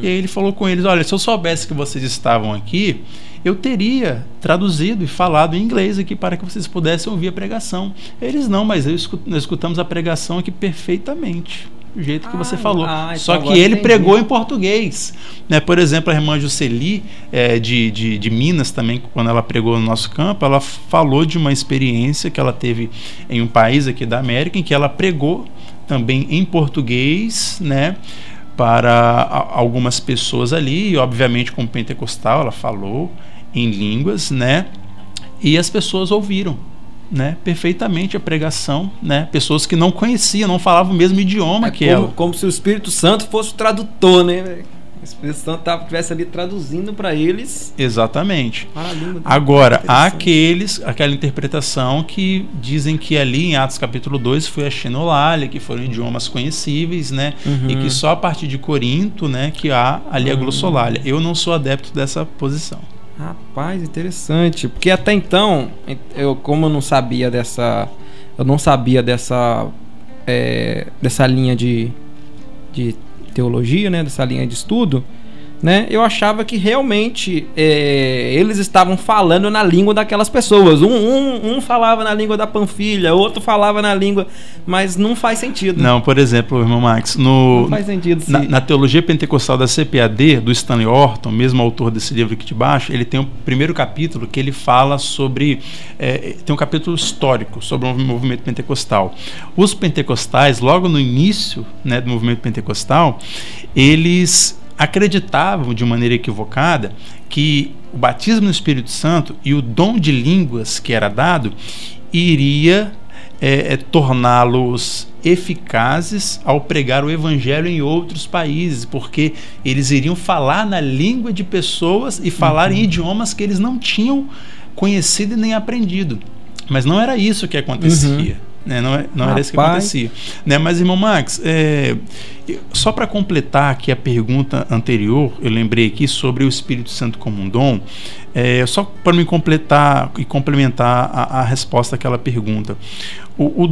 E aí ele falou com eles: olha, se eu soubesse que vocês estavam aqui, eu teria traduzido e falado em inglês aqui para que vocês pudessem ouvir a pregação. Eles: não, mas nós escutamos a pregação aqui perfeitamente. do jeito que você falou. Então só que ele pregou em português, né? Por exemplo, a irmã Jusceli, de Minas também, quando ela pregou no nosso campo, ela falou de uma experiência que ela teve em um país aqui da América, em que ela pregou também em português, né, para algumas pessoas ali, e obviamente como pentecostal ela falou em línguas, né, e as pessoas ouviram, né, perfeitamente a pregação, né, pessoas que não conheciam, não falavam o mesmo idioma que ela. Como se o Espírito Santo fosse o tradutor, né? O Espírito Santo estivesse ali traduzindo para eles. Exatamente. Agora, há aquela interpretação que dizem que ali em Atos capítulo 2 foi a xenolalia, que foram idiomas conhecíveis, né? E que só a partir de Corinto, né, que há ali a glossolalia. Eu não sou adepto dessa posição. Rapaz, interessante. Porque até então, como eu não sabia dessa linha de teologia, né, dessa linha de estudo, né, eu achava que realmente eles estavam falando na língua daquelas pessoas. Um falava na língua da Panfilha, outro falava na língua, mas não faz sentido. Não, por exemplo, irmão Max, não faz sentido. Na teologia pentecostal da CPAD, do Stanley Orton, mesmo autor desse livro aqui de baixo, ele tem o primeiro capítulo que ele fala sobre, tem um capítulo histórico sobre o movimento pentecostal. Os pentecostais, logo no início, né, do movimento pentecostal, eles acreditavam de maneira equivocada que o batismo no Espírito Santo e o dom de línguas que era dado iria torná-los eficazes ao pregar o evangelho em outros países, porque eles iriam falar na língua de pessoas e falar em idiomas que eles não tinham conhecido e nem aprendido. Mas não era isso que acontecia. Né? Não era isso que acontecia, né? Mas, irmão Max, só para completar aqui a pergunta anterior, eu lembrei aqui sobre o Espírito Santo como um dom, só para me completar e complementar a resposta àquela pergunta. O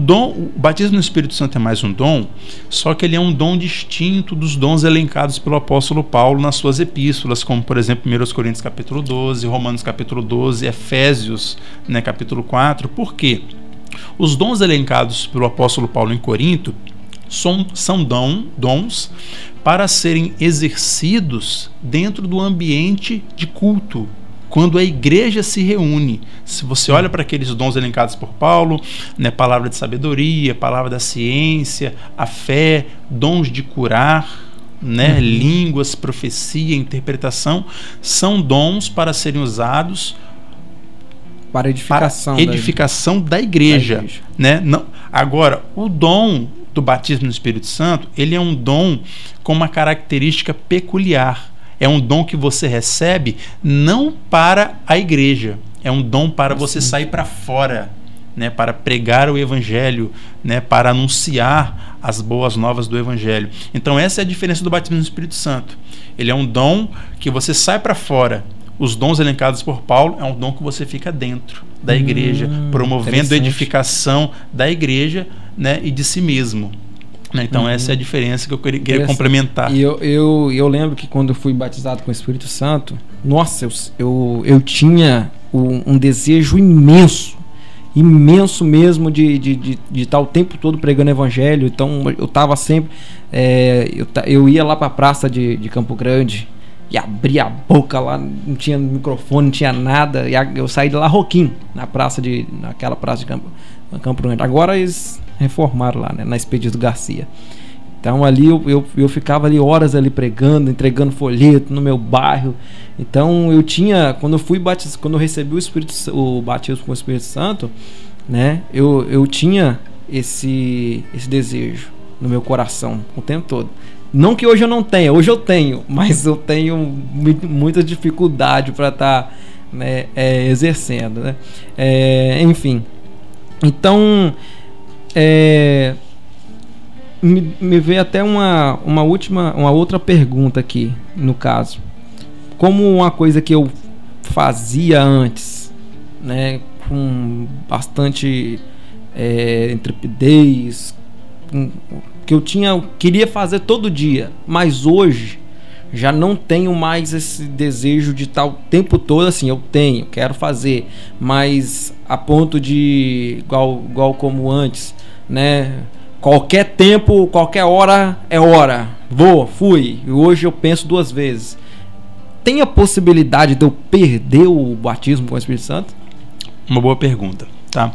batismo no Espírito Santo é mais um dom, só que ele é um dom distinto dos dons elencados pelo apóstolo Paulo nas suas epístolas, como por exemplo 1 Coríntios capítulo 12, Romanos capítulo 12, Efésios, né, capítulo 4. Por quê? Os dons elencados pelo apóstolo Paulo em Corinto são dons para serem exercidos dentro do ambiente de culto, quando a igreja se reúne. Se você olha para aqueles dons elencados por Paulo, né, palavra de sabedoria, palavra da ciência, a fé, dons de curar, né, línguas, profecia, interpretação, são dons para serem usados para edificação da igreja. Né? Não, agora, o dom do batismo no Espírito Santo, ele é um dom com uma característica peculiar. É um dom que você recebe não para a igreja, é um dom para você sair para fora, né, para pregar o evangelho, né, para anunciar as boas novas do evangelho. Então essa é a diferença do batismo no Espírito Santo. Ele é um dom que você sai para fora. Os dons elencados por Paulo é um dom que você fica dentro da igreja, promovendo a edificação da igreja, né, e de si mesmo. Né? Então essa é a diferença que eu queria complementar. E eu lembro que quando eu fui batizado com o Espírito Santo, nossa, eu tinha um desejo imenso mesmo de estar o tempo todo pregando evangelho. Então eu estava sempre, eu ia lá para a praça de Campo Grande e abria a boca lá, não tinha microfone, não tinha nada, e eu saí de lá rouquinho, naquela praça de Campo Grande. Agora eles reformaram lá, né, na Expedito Garcia. Então ali eu ficava ali horas ali pregando, entregando folheto no meu bairro. Então eu tinha, quando eu recebi o batismo com o Espírito Santo, né, eu tinha esse desejo no meu coração o tempo todo. Não que hoje eu não tenha, hoje eu tenho, mas eu tenho muita dificuldade para estar, né, exercendo, né? Enfim, então me veio até uma outra pergunta aqui, no caso. Como uma coisa que eu fazia antes, né, bastante intrepidez, que eu queria fazer todo dia, mas hoje já não tenho mais esse desejo de estar o tempo todo assim. Eu quero fazer, mas a ponto de igual como antes, né, qualquer tempo, qualquer hora é hora. Fui. E hoje eu penso 2 vezes. Tem a possibilidade de eu perder o batismo com o Espírito Santo? Uma boa pergunta, tá?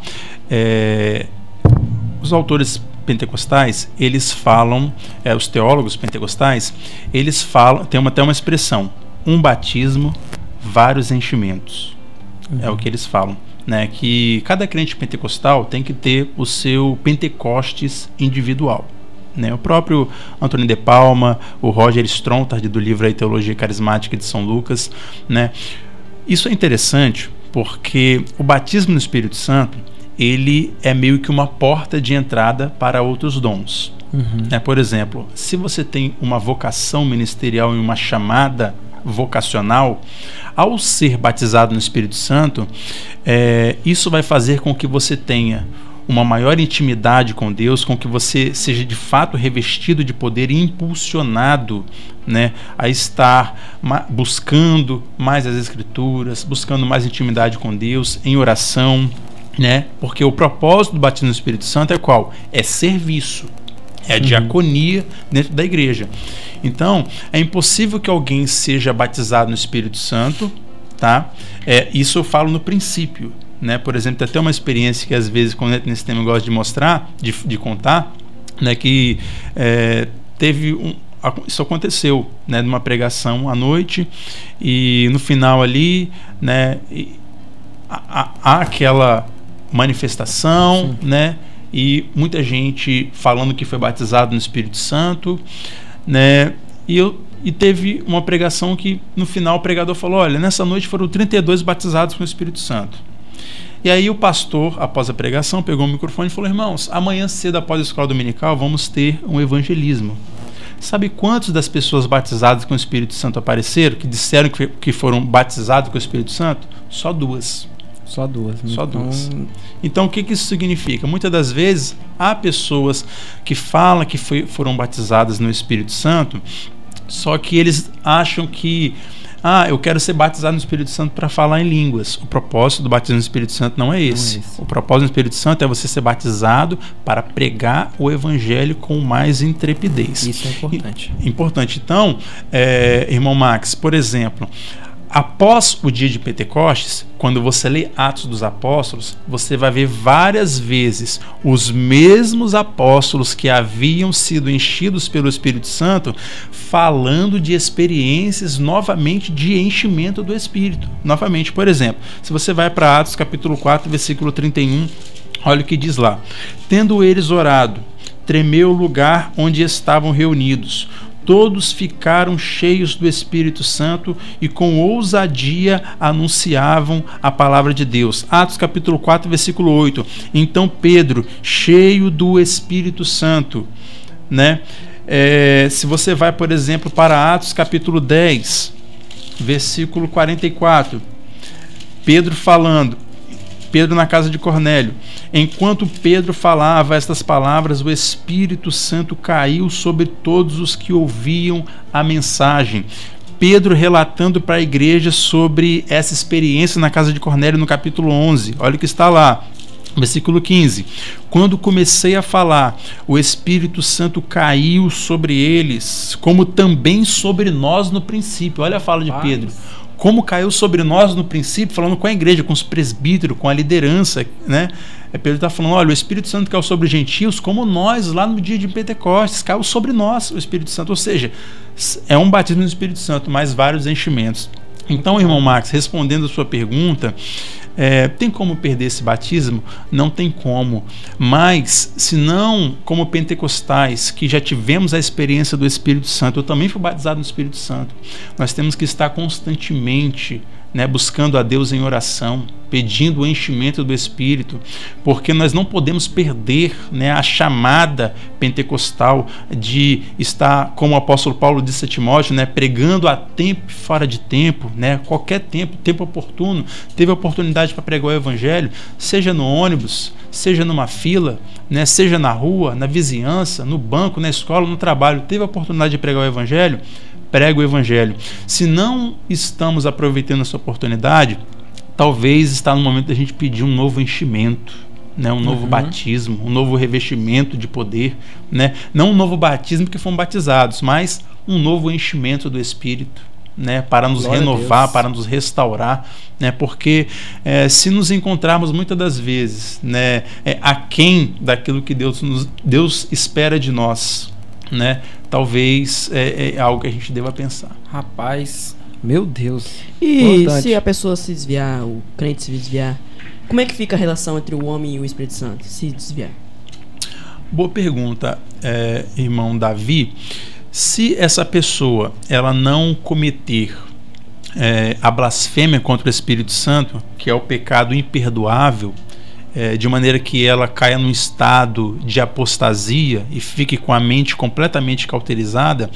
Os autores pentecostais, eles falam, os teólogos pentecostais, eles falam, tem até uma expressão, um batismo, vários enchimentos. É o que eles falam, né? Que cada crente pentecostal tem que ter o seu Pentecostes individual, né? O próprio Antônio de Palma, o Roger Stronthard do livro A Teologia Carismática de São Lucas, né? Isso é interessante porque o batismo no Espírito Santo, ele é meio que uma porta de entrada para outros dons. Por exemplo, se você tem uma vocação ministerial e uma chamada vocacional, ao ser batizado no Espírito Santo, isso vai fazer com que você tenha uma maior intimidade com Deus, com que você seja de fato revestido de poder e impulsionado, né, a estar buscando mais as Escrituras, buscando mais intimidade com Deus, em oração, né? Porque o propósito do batismo no Espírito Santo é qual? É serviço, é a diaconia dentro da igreja. Então, é impossível que alguém seja batizado no Espírito Santo, tá? Isso eu falo no princípio, né? Por exemplo, tem até uma experiência que às vezes, quando entra nesse tema, eu gosto de mostrar, de contar, né? Que isso aconteceu, né? Numa pregação à noite, e no final ali, né? Há aquela manifestação, né? E muita gente falando que foi batizado no Espírito Santo, né? E teve uma pregação que no final o pregador falou: olha, nessa noite foram 32 batizados com o Espírito Santo. E aí o pastor, após a pregação, pegou o microfone e falou: irmãos, amanhã cedo após a escola dominical vamos ter um evangelismo. Sabe quantos das pessoas batizadas com o Espírito Santo apareceram, que disseram que foram batizados com o Espírito Santo? Só 2. Só duas. Então, o que isso significa? Muitas das vezes, há pessoas que falam que foram batizadas no Espírito Santo, só que eles acham que eu quero ser batizado no Espírito Santo para falar em línguas. O propósito do batismo no Espírito Santo não é esse. O propósito do Espírito Santo é você ser batizado para pregar o Evangelho com mais intrepidez. Isso é importante. Importante. Então, irmão Max, por exemplo, após o dia de Pentecostes, quando você lê Atos dos Apóstolos, você vai ver várias vezes os mesmos apóstolos que haviam sido enchidos pelo Espírito Santo falando de experiências novamente de enchimento do Espírito. Novamente, por exemplo, se você vai para Atos capítulo 4, versículo 31, olha o que diz lá: tendo eles orado, tremeu o lugar onde estavam reunidos. Todos ficaram cheios do Espírito Santo e com ousadia anunciavam a palavra de Deus. Atos capítulo 4, versículo 8. Então Pedro, cheio do Espírito Santo, né? Se você vai, por exemplo, para Atos capítulo 10, versículo 44, Pedro falando, Pedro na casa de Cornélio: enquanto Pedro falava estas palavras, o Espírito Santo caiu sobre todos os que ouviam a mensagem. Pedro relatando para a igreja sobre essa experiência na casa de Cornélio no capítulo 11. Olha o que está lá. Versículo 15: quando comecei a falar, o Espírito Santo caiu sobre eles, como também sobre nós no princípio. Olha a fala de Pedro. Como caiu sobre nós no princípio, falando com a igreja, com os presbíteros, com a liderança, né? Pedro está falando: olha, o Espírito Santo caiu sobre os gentios, como nós, lá no dia de Pentecostes, caiu sobre nós o Espírito Santo. Ou seja, é um batismo no Espírito Santo, mais vários enchimentos. Então, irmão Max, respondendo a sua pergunta, tem como perder esse batismo? Não tem como. Mas, se não, como pentecostais, que já tivemos a experiência do Espírito Santo, eu também fui batizado no Espírito Santo, nós temos que estar constantemente, né, buscando a Deus em oração, pedindo o enchimento do Espírito, porque nós não podemos perder, né, a chamada pentecostal de estar, como o apóstolo Paulo disse a Timóteo, né, pregando a tempo e fora de tempo, né, qualquer tempo oportuno. Teve a oportunidade para pregar o Evangelho, seja no ônibus, seja numa fila, né, seja na rua, na vizinhança, no banco, na escola, no trabalho. Teve a oportunidade de pregar o Evangelho? Prega o Evangelho. Se não estamos aproveitando essa oportunidade, talvez está no momento da gente pedir um novo enchimento, né? Um novo batismo, um novo revestimento de poder, né? Não um novo batismo porque fomos batizados, mas um novo enchimento do Espírito, né? Para nos renovar, para nos restaurar, né? Porque se nos encontrarmos muitas das vezes, né, aquém daquilo que Deus espera de nós, né? Talvez é algo que a gente deva pensar. Rapaz, meu Deus. E importante. Se a pessoa se desviar, o crente se desviar, como é que fica a relação entre o homem e o Espírito Santo, se desviar? Boa pergunta, irmão Davi. Se essa pessoa ela não cometer a blasfêmia contra o Espírito Santo, que é o pecado imperdoável, de maneira que ela caia num estado de apostasia e fique com a mente completamente cauterizada,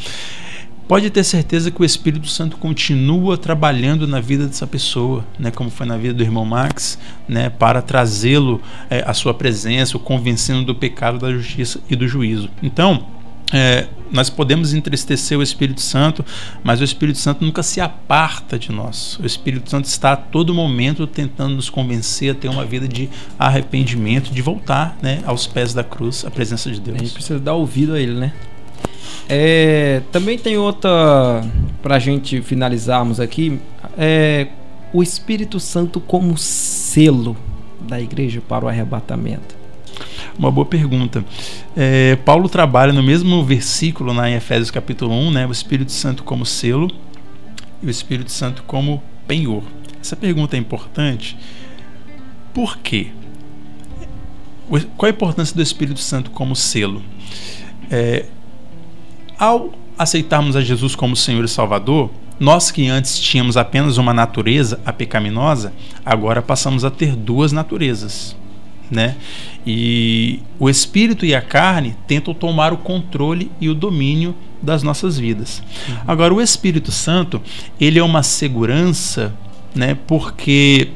pode ter certeza que o Espírito Santo continua trabalhando na vida dessa pessoa, né, como foi na vida do irmão Max, né, para trazê-lo à sua presença, o convencendo do pecado, da justiça e do juízo. Então, nós podemos entristecer o Espírito Santo, mas o Espírito Santo nunca se aparta de nós. O Espírito Santo está a todo momento tentando nos convencer a ter uma vida de arrependimento, de voltar, né, aos pés da cruz, à presença de Deus. A gente precisa dar ouvido a ele, né? Também tem outra, para a gente finalizarmos aqui, o Espírito Santo como selo da igreja para o arrebatamento. Uma boa pergunta. Paulo trabalha no mesmo versículo, em Efésios capítulo 1, né, o Espírito Santo como selo e o Espírito Santo como penhor. Essa pergunta é importante. Por quê? Qual a importância do Espírito Santo como selo? Ao aceitarmos a Jesus como Senhor e Salvador, nós que antes tínhamos apenas uma natureza, a pecaminosa, agora passamos a ter duas naturezas, né? E o Espírito e a carne tentam tomar o controle e o domínio das nossas vidas. Agora, o Espírito Santo, ele é uma segurança, né? Porque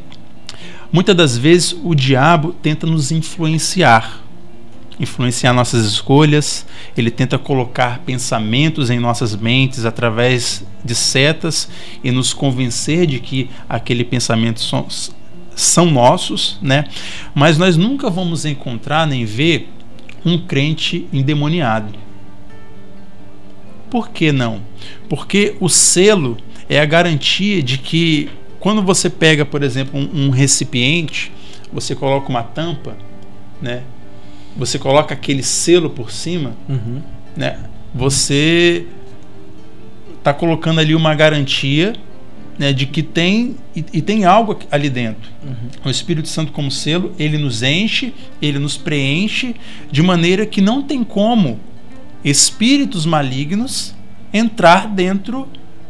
muitas das vezes o diabo tenta nos influenciar nossas escolhas, ele tenta colocar pensamentos em nossas mentes através de setas e nos convencer de que aquele pensamento são nossos, né? Mas nós nunca vamos encontrar nem ver um crente endemoniado. Por que não? Porque o selo é a garantia de que quando você pega, por exemplo, um recipiente, você coloca uma tampa, né? Você coloca aquele selo por cima, né? Você está colocando ali uma garantia, né, de que tem algo ali dentro. O Espírito Santo como selo, ele nos enche, ele nos preenche, de maneira que não tem como espíritos malignos entrar dentro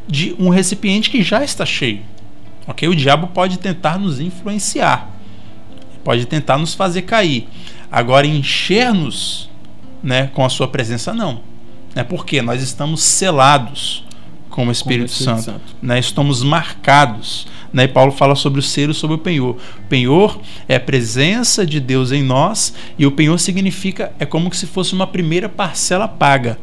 de um recipiente que já está cheio. Ok? O diabo pode tentar nos influenciar, pode tentar nos fazer cair. Agora, encher-nos, né, com a sua presença, não. Porque nós estamos selados com o Espírito Santo. Né? Estamos marcados. Né? E Paulo fala sobre o selo e sobre o penhor. O penhor é a presença de Deus em nós, e o penhor significa, é como se fosse uma primeira parcela paga.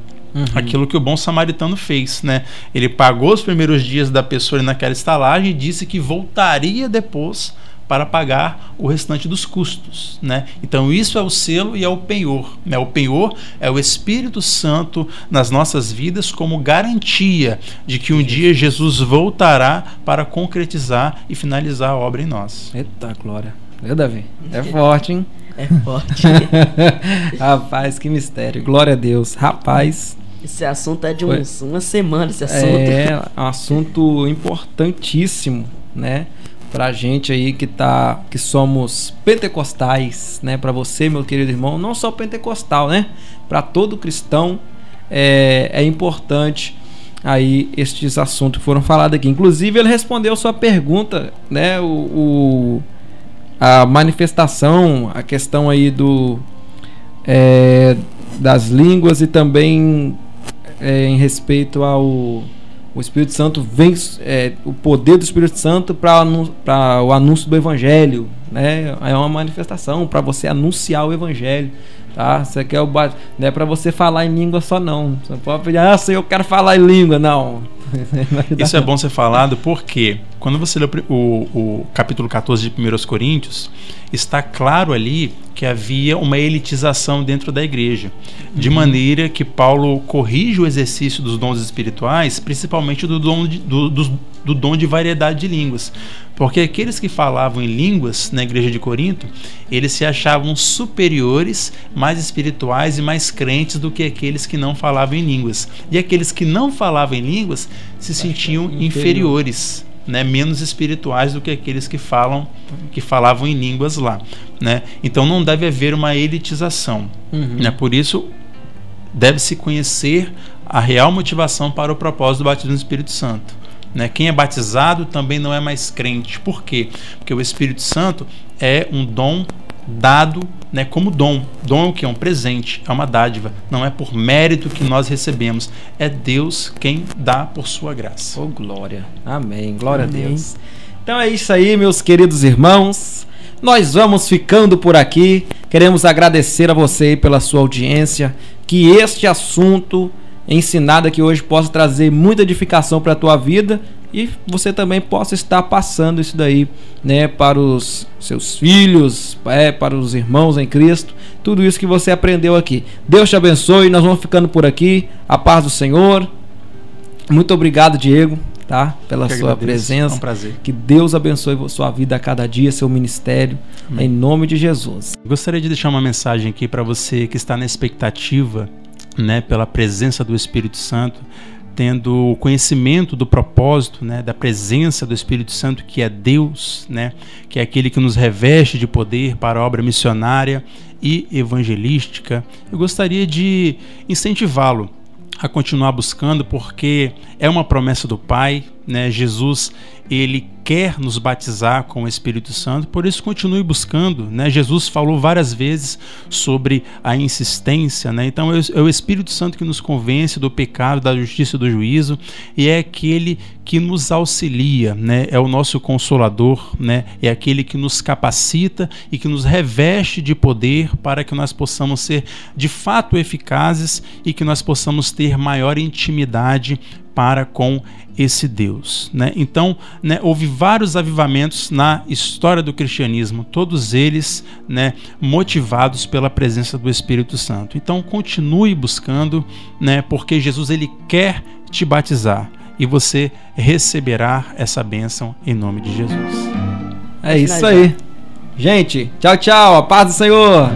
Aquilo que o bom samaritano fez, né? Ele pagou os primeiros dias da pessoa naquela estalagem e disse que voltaria depois para pagar o restante dos custos, né? Então isso é o selo e é o penhor, né? O penhor é o Espírito Santo nas nossas vidas como garantia de que um dia Jesus voltará para concretizar e finalizar a obra em nós. Eita glória. Davi? É forte, hein? É forte. Rapaz, que mistério. Glória a Deus. Rapaz, esse assunto é de uma semana, esse assunto. É um assunto importantíssimo, né? Pra gente aí que somos pentecostais, né? Pra você, meu querido irmão, não só pentecostal, né? Pra todo cristão é importante aí estes assuntos que foram falados aqui. Inclusive, ele respondeu sua pergunta, né? A manifestação, a questão aí das línguas e também em respeito ao o Espírito Santo vem, o poder do Espírito Santo para o anúncio do Evangelho, né? É uma manifestação para você anunciar o Evangelho, tá? Você quer não é para você falar em língua só, não. Você pode pedir, Senhor, eu quero falar em língua, não. Isso é bom ser falado porque Quando você lê o capítulo 14 de 1 Coríntios, está claro ali que havia uma elitização dentro da igreja, de maneira que Paulo corrige o exercício dos dons espirituais, principalmente do dom de variedade de línguas. Porque aqueles que falavam em línguas na igreja de Corinto, eles se achavam superiores, mais espirituais e mais crentes do que aqueles que não falavam em línguas. E aqueles que não falavam em línguas se sentiam inferiores, né, menos espirituais do que aqueles que falavam em línguas lá, né? Então não deve haver uma elitização, né? Por isso deve-se conhecer a real motivação para o propósito do batismo no Espírito Santo, né? Quem é batizado também não é mais crente. Por quê? Porque o Espírito Santo é um dom dado, né, como dom. Dom é o que? É um presente, é uma dádiva. Não é por mérito que nós recebemos. É Deus quem dá por sua graça. Oh, glória. Amém. Glória Amém. A Deus. Então é isso aí, meus queridos irmãos. Nós vamos ficando por aqui. Queremos agradecer a você pela sua audiência. Que este assunto ensinado aqui hoje possa trazer muita edificação para a tua vida e você também possa estar passando isso daí, né, para os seus filhos, para os irmãos em Cristo, tudo isso que você aprendeu aqui. Deus te abençoe, nós vamos ficando por aqui, a paz do Senhor. Muito obrigado, Diego, tá, pela sua presença. É um prazer. Que Deus abençoe a sua vida a cada dia, seu ministério, Amém. Em nome de Jesus. Gostaria de deixar uma mensagem aqui para você que está na expectativa, né, pela presença do Espírito Santo, tendo o conhecimento do propósito, né, da presença do Espírito Santo, que é Deus, né, que é aquele que nos reveste de poder para a obra missionária e evangelística. Eu gostaria de incentivá-lo a continuar buscando, porque é uma promessa do Pai, né? Jesus, ele quer nos batizar com o Espírito Santo, por isso continue buscando, né? Jesus falou várias vezes sobre a insistência, né? Então é o Espírito Santo que nos convence do pecado, da justiça e do juízo, e é aquele que nos auxilia, né? É o nosso consolador, né? É aquele que nos capacita e que nos reveste de poder para que nós possamos ser de fato eficazes e que nós possamos ter maior intimidade para com esse Deus, né? Então, né, houve vários avivamentos na história do cristianismo, todos eles, né, motivados pela presença do Espírito Santo. Então, continue buscando, né, porque Jesus, ele quer te batizar e você receberá essa bênção em nome de Jesus. É isso aí. Gente, tchau, tchau. A paz do Senhor.